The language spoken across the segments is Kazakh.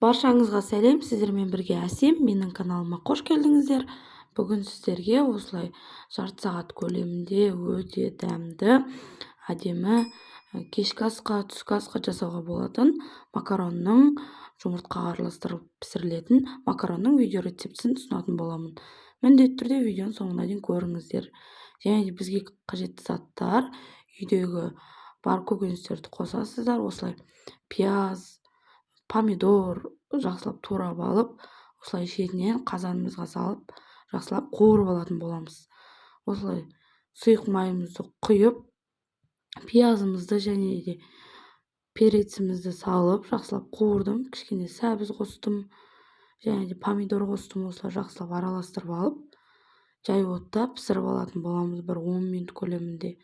Баршаңызға сәлем, сіздермен бірге Әсем, менің каналыма қош келдіңіздер. Бүгін сіздерге осылай жарты сағат көлемінде өте дәмді, әдемі кешкі асқа, түскі асқа жасауға болатын макаронның жұмыртқаға араластырылып пісірілетін макаронның видео рецептісін ұсынатын боламын. Міндетті түрде видеоның соңына дейін көріңіздер. Және де бізге қажетті заттар: үйдегі бар көкөністерді қосасыздар, осылай пияз, помидор жақсылап турап алып, осылай шетінен қазанымызға салып, жақсылап қуырып алатын боламыз. Осылай сұйық майымызды құйып, пиязымызды және де перецімізді салып, жақсылап қуырдым. Кішкене сәбіз қостым, және де помидор қостым. Осылай жақсылап араластырып алып, жай отта пісіріп алатын боламыз бір 10 минут көлемінде.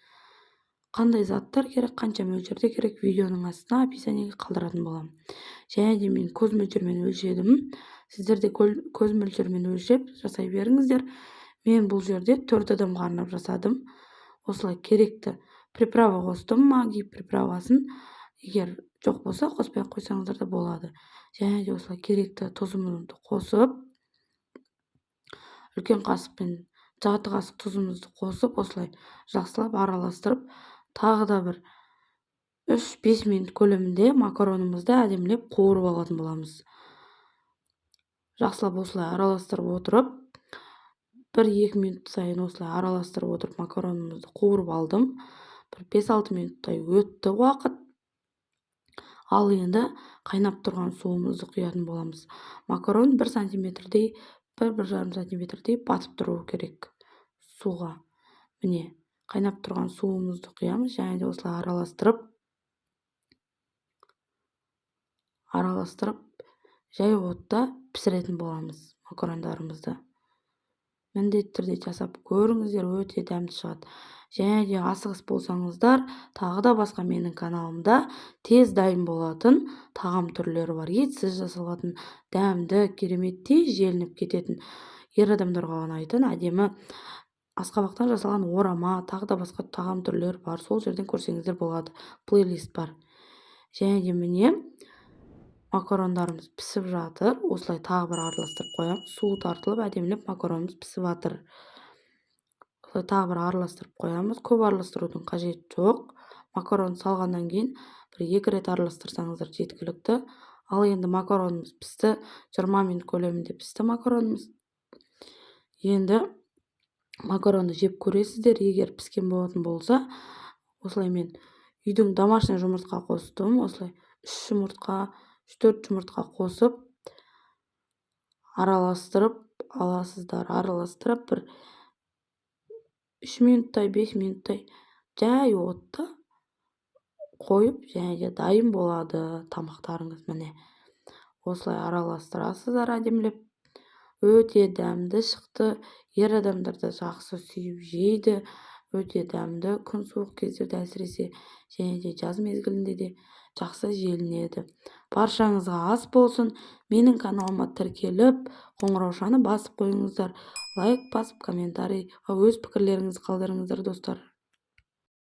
Қандай заттар керек, қанша мөлшерде керек, видеоның астына описаниеге қалдыратын боламын. Және де мен көз мөлшермен өлшедім. Сіздер де көз мөлшермен өлшеп жасай беріңіздер. Мен бұл жерде 4 адамға арнап жасадым. Осылай керекті приправа қостым, магgi приправасын. Егер жоқ болса, қоспай қойсаңыздар да болады. Және де осылай керекті тұзымызды қосып, үлкен қасықпен жарты қасық тұзымызды қосып, осылай жақсылап араластырып, тағы да бір 3-5 минут көлемінде макаронымызды әдемілеп қуырып алатын боламыз. Жақсылап осылай араластырып отырып, 1-2 минут сайын осылай араластырып отырып макаронымызды қуырып алдым. Бір 5-6 минуттай өтті уақыт. Ал енді қайнап тұрған суымызды құятын боламыз. Макарон 1 сантиметрдей, 1-1,5 сантиметрдей батып тұру керек суға. Міне, қайнап тұрған суымызды құямыз, және де осылай араластырып, жай отта пісіретін боламыз макарондарымызды. Міндетті түрде жасап көріңіздер, өте дәмді шығады. Және де асығыс болсаңыздар, тағы да басқа менің каналымда тез дайын болатын тағам түрлері бар. Етсіз жасалатын, дәмді, керемет, тез желініп кететін, ер адамдарға ұнайтын әдемі асқабақтан жасалған орама, тағы да басқа тағам түрлері бар. Сол жерден көрсеңіздер болады. Плейлист бар. Және де міне макарондарымыз пісіп жатыр. Осылай тағы бір араластырып қоямыз. Суы тартылып, әдемілеп макаронымыз пісіп жатыр. Осылай тағы бір араластырып қоямыз. Көп араластырудың қажеті жоқ. Макарон салғаннан кейін бір 2 рет араластырсаңыздар жеткілікті. Ал енді макаронымыз пісті. 20 минут көлемінде пісті макаронымыз. Енді макаронды жеп көресіздер. Егер піскен болатын болса, осылай мен үйдің домашний жұмыртқа қостым. Осылай 3-4 жұмыртқа қосып, араластырып аласыздар. Араластырып бір 3 минуттай, 5 минуттай жай отта қойып, және де дайын болады тамақтарыңыз. Міне, осылай араластырасыздар әдемілеп. Өте дәмді шықты. Ер адамдар да жақсы сүйіп жейді. Өте дәмді, күн суық кездерде әсіресе, және де жаз мезгілінде де жақсы желінеді. Баршаңызға ас болсын. Менің каналыма тіркеліп, қоңыраушаны басып қойыңыздар. Лайк басып, комментарий, өз пікірлеріңізді қалдырыңыздар, достар.